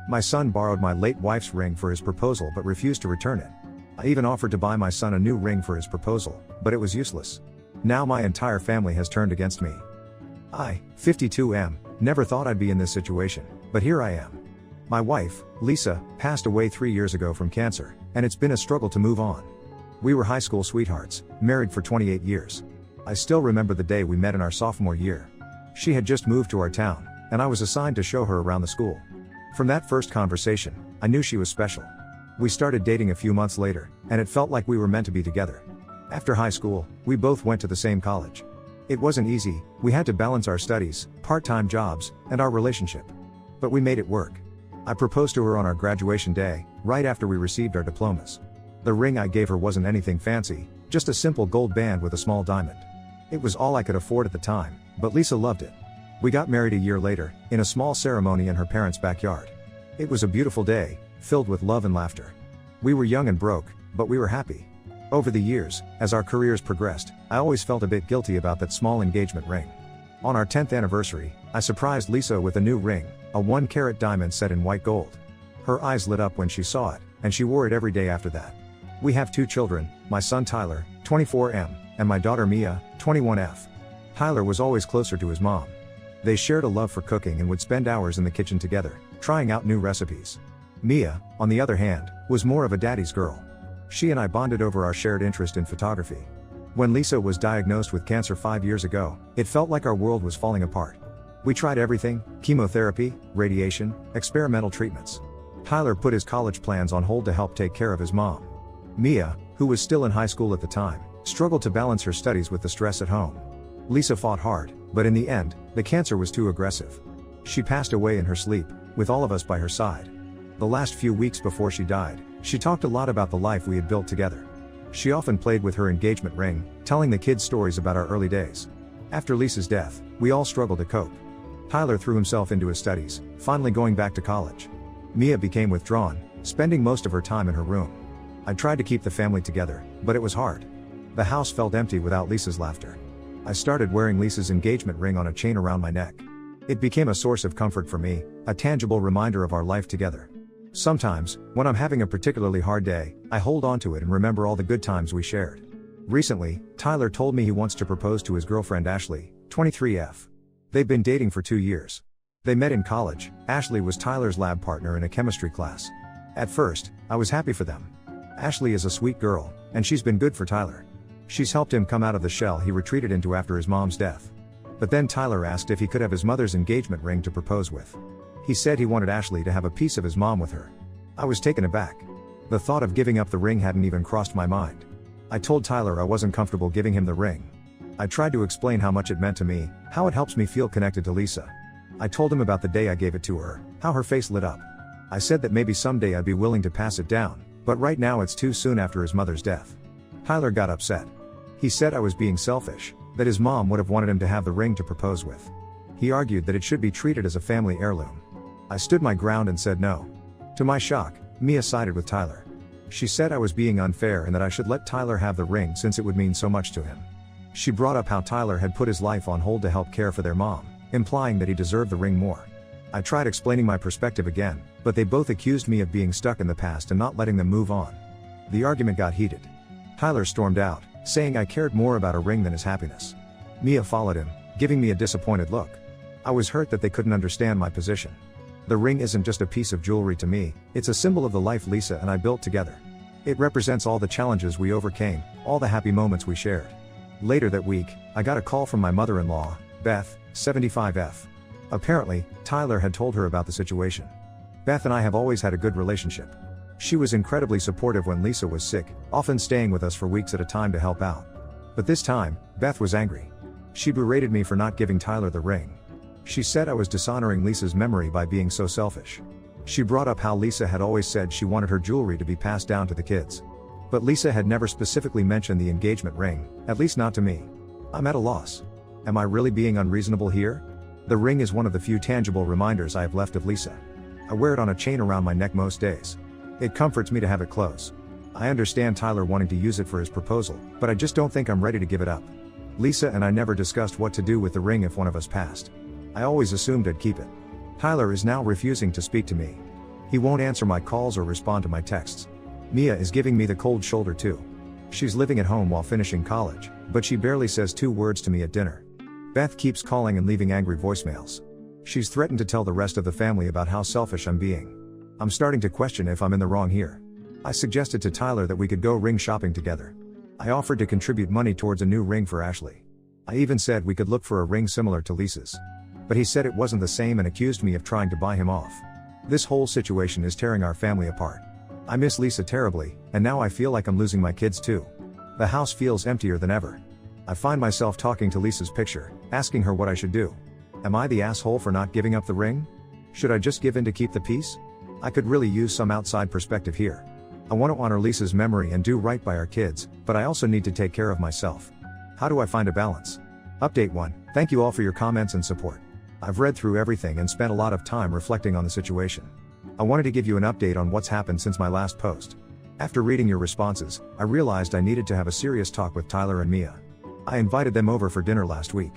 My son borrowed my late wife's ring for his proposal but refused to return it. I even offered to buy my son a new ring for his proposal, but it was useless. Now my entire family has turned against me. I, 52, never thought I'd be in this situation, but here I am. My wife, Lisa, passed away 3 years ago from cancer, and it's been a struggle to move on. We were high school sweethearts, married for 28 years. I still remember the day we met in our sophomore year. She had just moved to our town, and I was assigned to show her around the school. From that first conversation, I knew she was special. We started dating a few months later, and it felt like we were meant to be together. After high school, we both went to the same college. It wasn't easy, we had to balance our studies, part-time jobs, and our relationship. But we made it work. I proposed to her on our graduation day, right after we received our diplomas. The ring I gave her wasn't anything fancy, just a simple gold band with a small diamond. It was all I could afford at the time, but Lisa loved it. We got married a year later, in a small ceremony in her parents' backyard. It was a beautiful day, filled with love and laughter. We were young and broke, but we were happy. Over the years, as our careers progressed, I always felt a bit guilty about that small engagement ring. On our 10th anniversary, I surprised Lisa with a new ring, a 1-carat diamond set in white gold. Her eyes lit up when she saw it, and she wore it every day after that. We have 2 children, my son Tyler, 24, and my daughter Mia, 21. Tyler was always closer to his mom. They shared a love for cooking and would spend hours in the kitchen together, trying out new recipes. Mia, on the other hand, was more of a daddy's girl. She and I bonded over our shared interest in photography. When Lisa was diagnosed with cancer 5 years ago, it felt like our world was falling apart. We tried everything: chemotherapy, radiation, experimental treatments. Tyler put his college plans on hold to help take care of his mom. Mia, who was still in high school at the time, struggled to balance her studies with the stress at home. Lisa fought hard, but in the end, the cancer was too aggressive. She passed away in her sleep, with all of us by her side. The last few weeks before she died, she talked a lot about the life we had built together. She often played with her engagement ring, telling the kids stories about our early days. After Lisa's death, we all struggled to cope. Tyler threw himself into his studies, finally going back to college. Mia became withdrawn, spending most of her time in her room. I tried to keep the family together, but it was hard. The house felt empty without Lisa's laughter. I started wearing Lisa's engagement ring on a chain around my neck. It became a source of comfort for me, a tangible reminder of our life together. Sometimes, when I'm having a particularly hard day, I hold on to it and remember all the good times we shared. Recently, Tyler told me he wants to propose to his girlfriend Ashley, 23. They've been dating for 2 years. They met in college. Ashley was Tyler's lab partner in a chemistry class. At first, I was happy for them. Ashley is a sweet girl, and she's been good for Tyler. She's helped him come out of the shell he retreated into after his mom's death. But then Tyler asked if he could have his mother's engagement ring to propose with. He said he wanted Ashley to have a piece of his mom with her. I was taken aback. The thought of giving up the ring hadn't even crossed my mind. I told Tyler I wasn't comfortable giving him the ring. I tried to explain how much it meant to me, how it helps me feel connected to Lisa. I told him about the day I gave it to her, how her face lit up. I said that maybe someday I'd be willing to pass it down, but right now it's too soon after his mother's death. Tyler got upset. He said I was being selfish, that his mom would have wanted him to have the ring to propose with. He argued that it should be treated as a family heirloom. I stood my ground and said no. To my shock, Mia sided with Tyler. She said I was being unfair and that I should let Tyler have the ring since it would mean so much to him. She brought up how Tyler had put his life on hold to help care for their mom, implying that he deserved the ring more. I tried explaining my perspective again, but they both accused me of being stuck in the past and not letting them move on. The argument got heated. Tyler stormed out, saying I cared more about a ring than his happiness. Mia followed him, giving me a disappointed look. I was hurt that they couldn't understand my position. The ring isn't just a piece of jewelry to me, it's a symbol of the life Lisa and I built together. It represents all the challenges we overcame, all the happy moments we shared. Later that week, I got a call from my mother-in-law, Beth, 75. Apparently, Tyler had told her about the situation. Beth and I have always had a good relationship. She was incredibly supportive when Lisa was sick, often staying with us for weeks at a time to help out. But this time, Beth was angry. She berated me for not giving Tyler the ring. She said I was dishonoring Lisa's memory by being so selfish. She brought up how Lisa had always said she wanted her jewelry to be passed down to the kids. But Lisa had never specifically mentioned the engagement ring, at least not to me. I'm at a loss. Am I really being unreasonable here? The ring is one of the few tangible reminders I have left of Lisa. I wear it on a chain around my neck most days. It comforts me to have it close. I understand Tyler wanting to use it for his proposal, but I just don't think I'm ready to give it up. Lisa and I never discussed what to do with the ring if one of us passed. I always assumed I'd keep it. Tyler is now refusing to speak to me. He won't answer my calls or respond to my texts. Mia is giving me the cold shoulder too. She's living at home while finishing college, but she barely says 2 words to me at dinner. Beth keeps calling and leaving angry voicemails. She's threatened to tell the rest of the family about how selfish I'm being. I'm starting to question if I'm in the wrong here. I suggested to Tyler that we could go ring shopping together. I offered to contribute money towards a new ring for Ashley. I even said we could look for a ring similar to Lisa's. But he said it wasn't the same and accused me of trying to buy him off. This whole situation is tearing our family apart. I miss Lisa terribly, and now I feel like I'm losing my kids too. The house feels emptier than ever. I find myself talking to Lisa's picture, asking her what I should do. Am I the asshole for not giving up the ring? Should I just give in to keep the peace? I could really use some outside perspective here. I want to honor Lisa's memory and do right by our kids, but I also need to take care of myself. How do I find a balance? Update 1. Thank you all for your comments and support. I've read through everything and spent a lot of time reflecting on the situation. I wanted to give you an update on what's happened since my last post. After reading your responses, I realized I needed to have a serious talk with Tyler and Mia. I invited them over for dinner last week.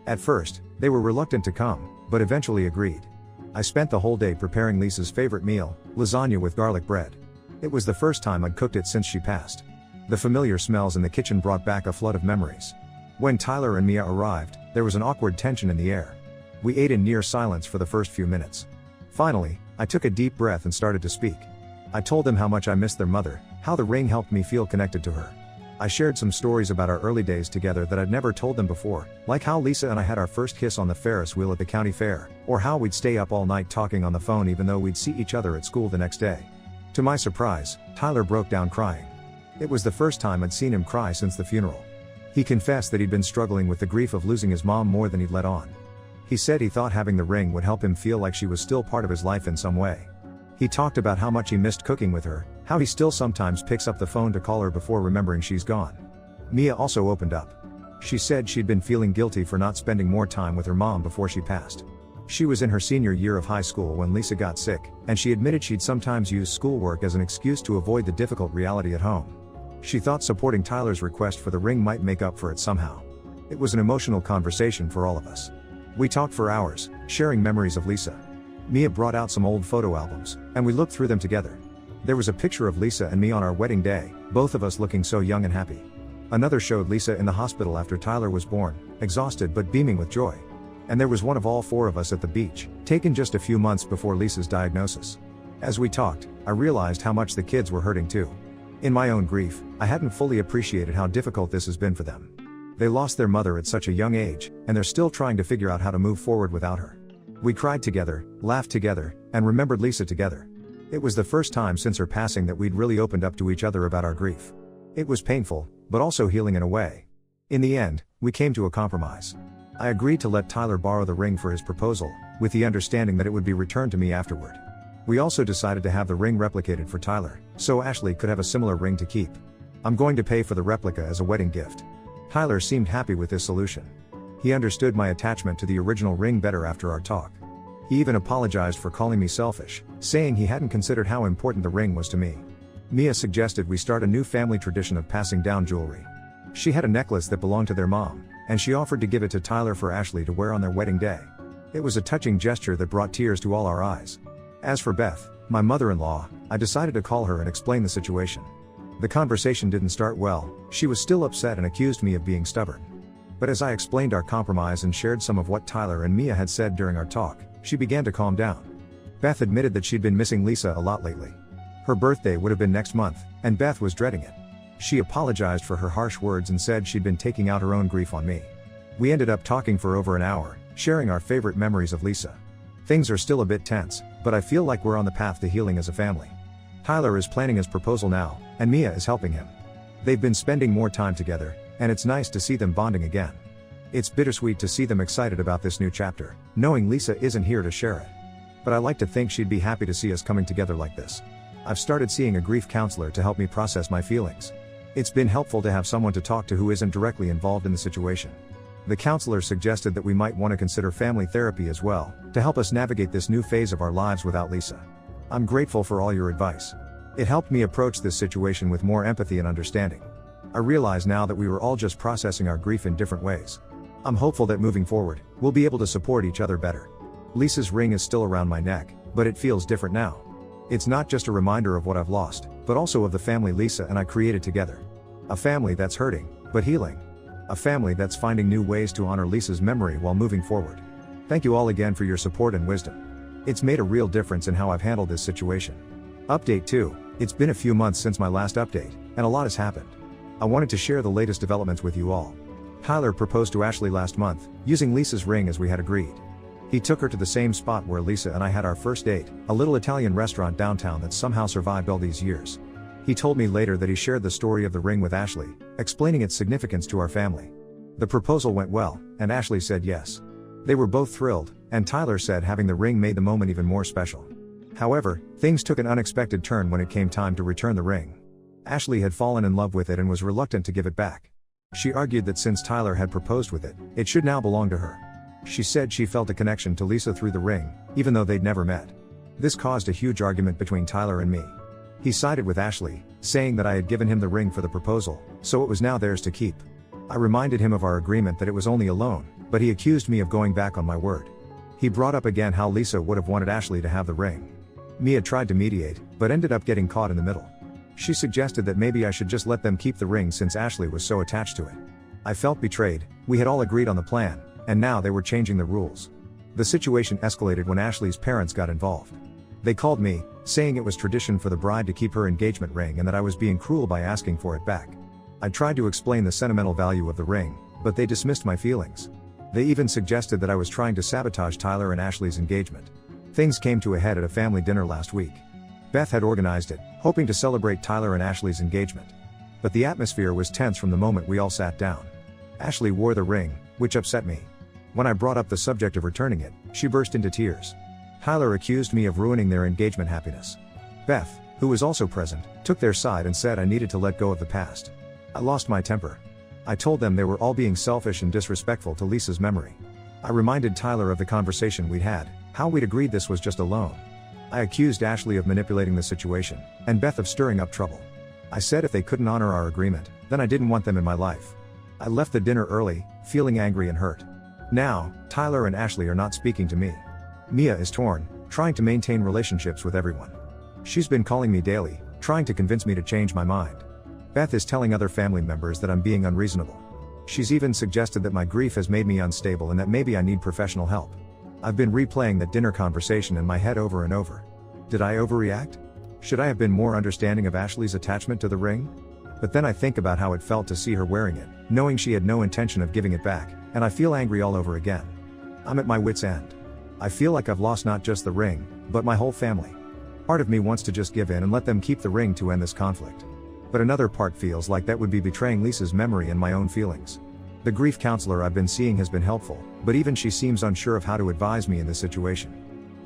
At first, they were reluctant to come, but eventually agreed. I spent the whole day preparing Lisa's favorite meal, lasagna with garlic bread. It was the first time I'd cooked it since she passed. The familiar smells in the kitchen brought back a flood of memories. When Tyler and Mia arrived, there was an awkward tension in the air. We ate in near silence for the first few minutes. Finally, I took a deep breath and started to speak. I told them how much I missed their mother, how the ring helped me feel connected to her. I shared some stories about our early days together that I'd never told them before, like how Lisa and I had our first kiss on the Ferris wheel at the county fair, or how we'd stay up all night talking on the phone even though we'd see each other at school the next day. To my surprise, Tyler broke down crying. It was the first time I'd seen him cry since the funeral. He confessed that he'd been struggling with the grief of losing his mom more than he'd let on. He said he thought having the ring would help him feel like she was still part of his life in some way. He talked about how much he missed cooking with her, how he still sometimes picks up the phone to call her before remembering she's gone. Mia also opened up. She said she'd been feeling guilty for not spending more time with her mom before she passed. She was in her senior year of high school when Lisa got sick, and she admitted she'd sometimes use schoolwork as an excuse to avoid the difficult reality at home. She thought supporting Tyler's request for the ring might make up for it somehow. It was an emotional conversation for all of us. We talked for hours, sharing memories of Lisa. Mia brought out some old photo albums, and we looked through them together. There was a picture of Lisa and me on our wedding day, both of us looking so young and happy. Another showed Lisa in the hospital after Tyler was born, exhausted but beaming with joy. And there was one of all 4 of us at the beach, taken just a few months before Lisa's diagnosis. As we talked, I realized how much the kids were hurting too. In my own grief, I hadn't fully appreciated how difficult this has been for them. They lost their mother at such a young age, and they're still trying to figure out how to move forward without her. We cried together, laughed together, and remembered Lisa together. It was the first time since her passing that we'd really opened up to each other about our grief. It was painful, but also healing in a way. In the end, we came to a compromise. I agreed to let Tyler borrow the ring for his proposal, with the understanding that it would be returned to me afterward. We also decided to have the ring replicated for Tyler, so Ashley could have a similar ring to keep. I'm going to pay for the replica as a wedding gift. Tyler seemed happy with this solution. He understood my attachment to the original ring better after our talk. He even apologized for calling me selfish, saying he hadn't considered how important the ring was to me. Mia suggested we start a new family tradition of passing down jewelry. She had a necklace that belonged to their mom, and she offered to give it to Tyler for Ashley to wear on their wedding day. It was a touching gesture that brought tears to all our eyes. As for Beth, my mother-in-law, I decided to call her and explain the situation. The conversation didn't start well. She was still upset and accused me of being stubborn. But as I explained our compromise and shared some of what Tyler and Mia had said during our talk, she began to calm down. Beth admitted that she'd been missing Lisa a lot lately. Her birthday would have been next month, and Beth was dreading it. She apologized for her harsh words and said she'd been taking out her own grief on me. We ended up talking for over an hour, sharing our favorite memories of Lisa. Things are still a bit tense, but I feel like we're on the path to healing as a family. Tyler is planning his proposal now, and Mia is helping him. They've been spending more time together, and it's nice to see them bonding again. It's bittersweet to see them excited about this new chapter, knowing Lisa isn't here to share it. But I like to think she'd be happy to see us coming together like this. I've started seeing a grief counselor to help me process my feelings. It's been helpful to have someone to talk to who isn't directly involved in the situation. The counselor suggested that we might want to consider family therapy as well, to help us navigate this new phase of our lives without Lisa. I'm grateful for all your advice. It helped me approach this situation with more empathy and understanding. I realize now that we were all just processing our grief in different ways. I'm hopeful that moving forward, we'll be able to support each other better. Lisa's ring is still around my neck, but it feels different now. It's not just a reminder of what I've lost, but also of the family Lisa and I created together. A family that's hurting, but healing. A family that's finding new ways to honor Lisa's memory while moving forward. Thank you all again for your support and wisdom. It's made a real difference in how I've handled this situation. Update 2. It's been a few months since my last update, and a lot has happened. I wanted to share the latest developments with you all. Tyler proposed to Ashley last month, using Lisa's ring as we had agreed. He took her to the same spot where Lisa and I had our first date, a little Italian restaurant downtown that somehow survived all these years. He told me later that he shared the story of the ring with Ashley, explaining its significance to our family. The proposal went well, and Ashley said yes. They were both thrilled, and Tyler said having the ring made the moment even more special. However, things took an unexpected turn when it came time to return the ring. Ashley had fallen in love with it and was reluctant to give it back. She argued that since Tyler had proposed with it, it should now belong to her. She said she felt a connection to Lisa through the ring, even though they'd never met. This caused a huge argument between Tyler and me. He sided with Ashley, saying that I had given him the ring for the proposal, so it was now theirs to keep. I reminded him of our agreement that it was only a loan, but he accused me of going back on my word. He brought up again how Lisa would have wanted Ashley to have the ring. Mia tried to mediate, but ended up getting caught in the middle. She suggested that maybe I should just let them keep the ring since Ashley was so attached to it. I felt betrayed. We had all agreed on the plan, and now they were changing the rules. The situation escalated when Ashley's parents got involved. They called me, saying it was tradition for the bride to keep her engagement ring and that I was being cruel by asking for it back. I tried to explain the sentimental value of the ring, but they dismissed my feelings. They even suggested that I was trying to sabotage Tyler and Ashley's engagement. Things came to a head at a family dinner last week. Beth had organized it, hoping to celebrate Tyler and Ashley's engagement. But the atmosphere was tense from the moment we all sat down. Ashley wore the ring, which upset me. When I brought up the subject of returning it, she burst into tears. Tyler accused me of ruining their engagement happiness. Beth, who was also present, took their side and said I needed to let go of the past. I lost my temper. I told them they were all being selfish and disrespectful to Lisa's memory. I reminded Tyler of the conversation we'd had, how we'd agreed this was just a loan. I accused Ashley of manipulating the situation, and Beth of stirring up trouble. I said if they couldn't honor our agreement, then I didn't want them in my life. I left the dinner early, feeling angry and hurt. Now, Tyler and Ashley are not speaking to me. Mia is torn, trying to maintain relationships with everyone. She's been calling me daily, trying to convince me to change my mind. Beth is telling other family members that I'm being unreasonable. She's even suggested that my grief has made me unstable and that maybe I need professional help. I've been replaying that dinner conversation in my head over and over. Did I overreact? Should I have been more understanding of Ashley's attachment to the ring? But then I think about how it felt to see her wearing it, knowing she had no intention of giving it back, and I feel angry all over again. I'm at my wit's end. I feel like I've lost not just the ring, but my whole family. Part of me wants to just give in and let them keep the ring to end this conflict. But another part feels like that would be betraying Lisa's memory and my own feelings. The grief counselor I've been seeing has been helpful, but even she seems unsure of how to advise me in this situation.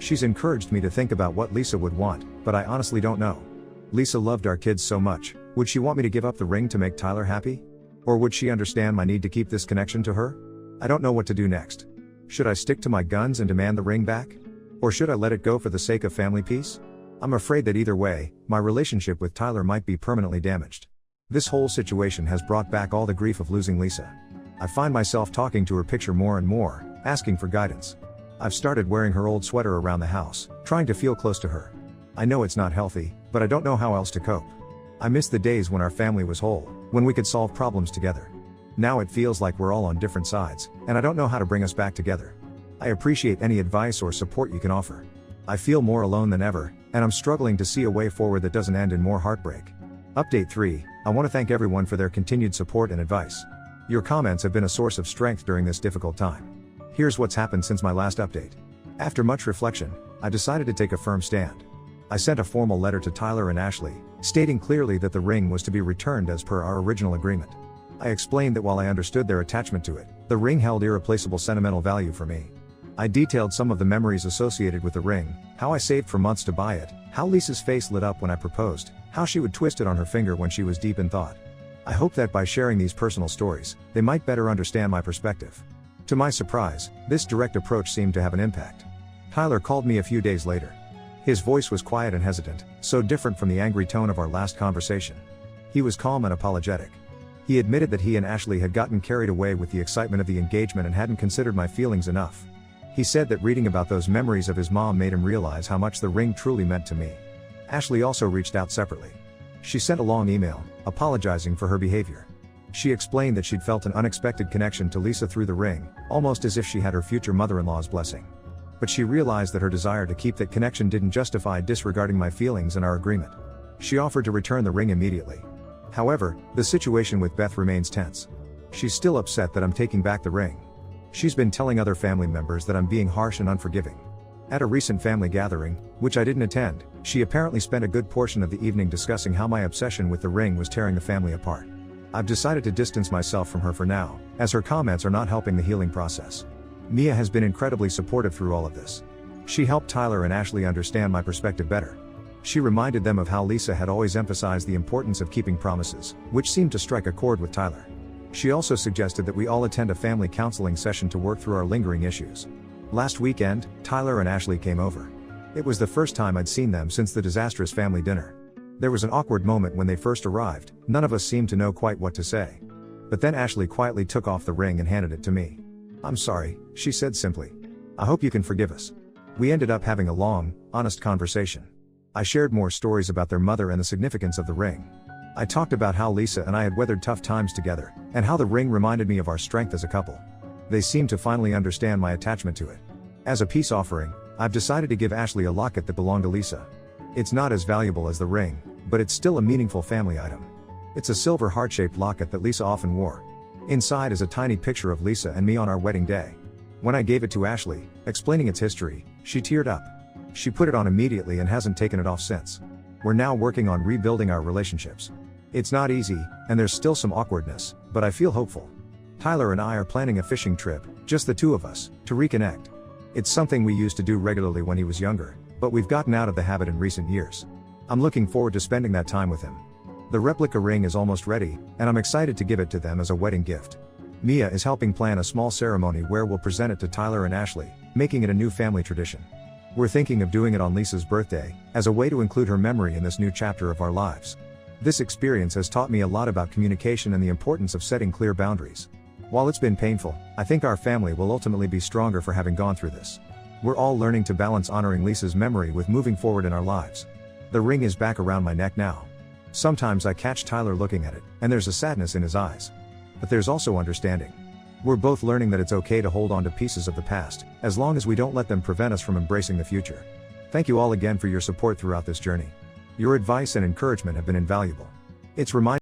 She's encouraged me to think about what Lisa would want, but I honestly don't know. Lisa loved our kids so much, would she want me to give up the ring to make Tyler happy? Or would she understand my need to keep this connection to her? I don't know what to do next. Should I stick to my guns and demand the ring back? Or should I let it go for the sake of family peace? I'm afraid that either way, my relationship with Tyler might be permanently damaged. This whole situation has brought back all the grief of losing Lisa. I find myself talking to her picture more and more, asking for guidance. I've started wearing her old sweater around the house, trying to feel close to her. I know it's not healthy, but I don't know how else to cope. I miss the days when our family was whole, when we could solve problems together. Now it feels like we're all on different sides, and I don't know how to bring us back together. I appreciate any advice or support you can offer. I feel more alone than ever, and I'm struggling to see a way forward that doesn't end in more heartbreak. Update 3, I want to thank everyone for their continued support and advice. Your comments have been a source of strength during this difficult time. Here's what's happened since my last update. After much reflection, I decided to take a firm stand. I sent a formal letter to Tyler and Ashley, stating clearly that the ring was to be returned as per our original agreement. I explained that while I understood their attachment to it, the ring held irreplaceable sentimental value for me. I detailed some of the memories associated with the ring, how I saved for months to buy it, how Lisa's face lit up when I proposed, how she would twist it on her finger when she was deep in thought. I hope that by sharing these personal stories, they might better understand my perspective. To my surprise, this direct approach seemed to have an impact. Tyler called me a few days later. His voice was quiet and hesitant, so different from the angry tone of our last conversation. He was calm and apologetic. He admitted that he and Ashley had gotten carried away with the excitement of the engagement and hadn't considered my feelings enough. He said that reading about those memories of his mom made him realize how much the ring truly meant to me. Ashley also reached out separately. She sent a long email, apologizing for her behavior. She explained that she'd felt an unexpected connection to Lisa through the ring, almost as if she had her future mother-in-law's blessing. But she realized that her desire to keep that connection didn't justify disregarding my feelings and our agreement. She offered to return the ring immediately. However, the situation with Beth remains tense. She's still upset that I'm taking back the ring. She's been telling other family members that I'm being harsh and unforgiving. At a recent family gathering, which I didn't attend, she apparently spent a good portion of the evening discussing how my obsession with the ring was tearing the family apart. I've decided to distance myself from her for now, as her comments are not helping the healing process. Mia has been incredibly supportive through all of this. She helped Tyler and Ashley understand my perspective better. She reminded them of how Lisa had always emphasized the importance of keeping promises, which seemed to strike a chord with Tyler. She also suggested that we all attend a family counseling session to work through our lingering issues. Last weekend, Tyler and Ashley came over. It was the first time I'd seen them since the disastrous family dinner. There was an awkward moment when they first arrived. None of us seemed to know quite what to say. But then Ashley quietly took off the ring and handed it to me. "I'm sorry," she said simply. "I hope you can forgive us." We ended up having a long, honest conversation. I shared more stories about their mother and the significance of the ring. I talked about how Lisa and I had weathered tough times together, and how the ring reminded me of our strength as a couple. They seemed to finally understand my attachment to it. As a peace offering, I've decided to give Ashley a locket that belonged to Lisa. It's not as valuable as the ring, but it's still a meaningful family item. It's a silver heart-shaped locket that Lisa often wore. Inside is a tiny picture of Lisa and me on our wedding day. When I gave it to Ashley, explaining its history, she teared up. She put it on immediately and hasn't taken it off since. We're now working on rebuilding our relationships. It's not easy, and there's still some awkwardness, but I feel hopeful. Tyler and I are planning a fishing trip, just the two of us, to reconnect. It's something we used to do regularly when he was younger, but we've gotten out of the habit in recent years. I'm looking forward to spending that time with him. The replica ring is almost ready, and I'm excited to give it to them as a wedding gift. Mia is helping plan a small ceremony where we'll present it to Tyler and Ashley, making it a new family tradition. We're thinking of doing it on Lisa's birthday, as a way to include her memory in this new chapter of our lives. This experience has taught me a lot about communication and the importance of setting clear boundaries. While it's been painful, I think our family will ultimately be stronger for having gone through this. We're all learning to balance honoring Lisa's memory with moving forward in our lives. The ring is back around my neck now. Sometimes I catch Tyler looking at it, and there's a sadness in his eyes. But there's also understanding. We're both learning that it's okay to hold on to pieces of the past, as long as we don't let them prevent us from embracing the future. Thank you all again for your support throughout this journey. Your advice and encouragement have been invaluable. It's reminded